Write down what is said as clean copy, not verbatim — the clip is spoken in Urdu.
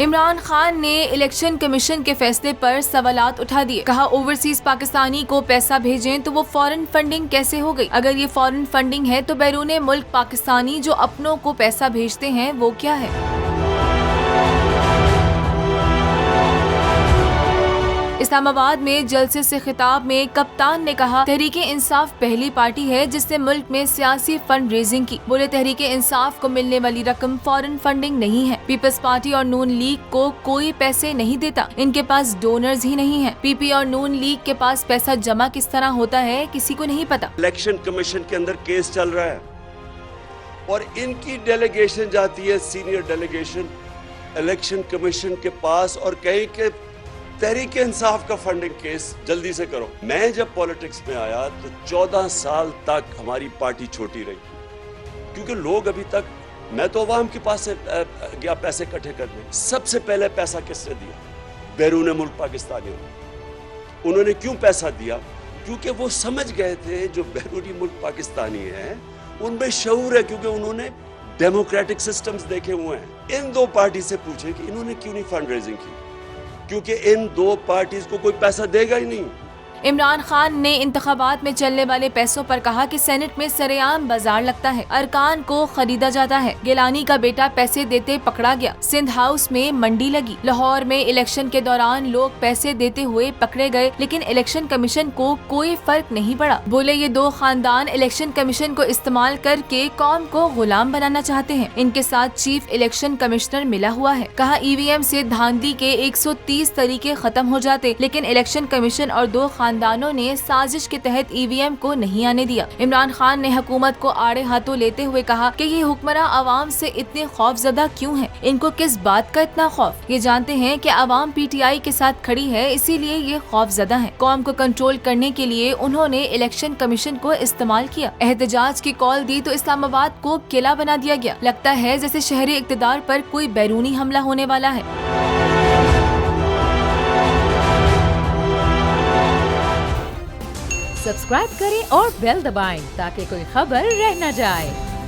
عمران خان نے الیکشن کمیشن کے فیصلے پر سوالات اٹھا دیے. کہا اوورسیز پاکستانی کو پیسہ بھیجیں تو وہ فورن فنڈنگ کیسے ہو گئی؟ اگر یہ فورن فنڈنگ ہے تو بیرون ملک پاکستانی جو اپنوں کو پیسہ بھیجتے ہیں وہ کیا ہے؟ اسلام آباد میں جلسے سے خطاب میں کپتان نے کہا تحریک انصاف پہلی پارٹی ہے جس نے ملک میں سیاسی فنڈ ریزنگ کی. بولے تحریک انصاف کو ملنے والی رقم فورن فنڈنگ نہیں ہے. پیپلز پارٹی اور نون لیگ کو کوئی پیسے نہیں دیتا. ان کے پاس ڈونرز ہی نہیں ہیں. پی پی اور نون لیگ کے پاس پیسہ جمع کس طرح ہوتا ہے کسی کو نہیں پتا. الیکشن کمیشن کے اندر کیس چل رہا ہے اور ان کی ڈیلیگیشن جاتی ہے سینئر ڈیلیگیشن الیکشن کمیشن کے پاس اور کہیں کہ تحریک انصاف کا فنڈنگ کیس جلدی سے کرو. میں جب پولیٹکس میں آیا تو 14 سال تک ہماری پارٹی چھوٹی رہی کیونکہ لوگ ابھی تک میں تو عوام کے پاس سے گیا پیسے اکٹھے کرنے. سب سے پہلے پیسہ کس نے دیا؟ بیرون ملک پاکستانیوں نے. انہوں نے کیوں پیسہ دیا؟ کیونکہ وہ سمجھ گئے تھے جو بیرونی ملک پاکستانی ہیں ان میں شعور ہے کیونکہ انہوں نے ڈیموکریٹک سسٹمز دیکھے ہوئے ہیں. ان دو پارٹی سے پوچھیں کہ انہوں نے کیوں نہیں فنڈ ریزنگ کی کیونکہ ان دو پارٹیز کو کوئی پیسہ دے گا ہی نہیں. عمران خان نے انتخابات میں چلنے والے پیسوں پر کہا کہ سینٹ میں سرعام بازار لگتا ہے, ارکان کو خریدا جاتا ہے. گیلانی کا بیٹا پیسے دیتے پکڑا گیا. سندھ ہاؤس میں منڈی لگی. لاہور میں الیکشن کے دوران لوگ پیسے دیتے ہوئے پکڑے گئے لیکن الیکشن کمیشن کو کوئی فرق نہیں پڑا. بولے یہ دو خاندان الیکشن کمیشن کو استعمال کر کے قوم کو غلام بنانا چاہتے ہیں. ان کے ساتھ چیف الیکشن کمشنر ملا ہوا ہے. کہا ای وی ایم سے دھاندلی کے 130 طریقے ختم ہو جاتے لیکن الیکشن کمیشن اور دو خاندانوں نے سازش کے تحت ای وی ایم کو نہیں آنے دیا. عمران خان نے حکومت کو آڑے ہاتھوں لیتے ہوئے کہا کہ یہ حکمراں عوام سے اتنے خوف زدہ کیوں ہیں؟ ان کو کس بات کا اتنا خوف؟ یہ جانتے ہیں کہ عوام پی ٹی آئی کے ساتھ کھڑی ہے اسی لیے یہ خوف زدہ ہیں. قوم کو کنٹرول کرنے کے لیے انہوں نے الیکشن کمیشن کو استعمال کیا. احتجاج کی کال دی تو اسلام آباد کو قلعہ بنا دیا گیا. لگتا ہے جیسے شہری اقتدار پر کوئی بیرونی حملہ ہونے والا ہے. سبسکرائب کریں اور بیل دبائیں تاکہ کوئی خبر رہ نہ جائے.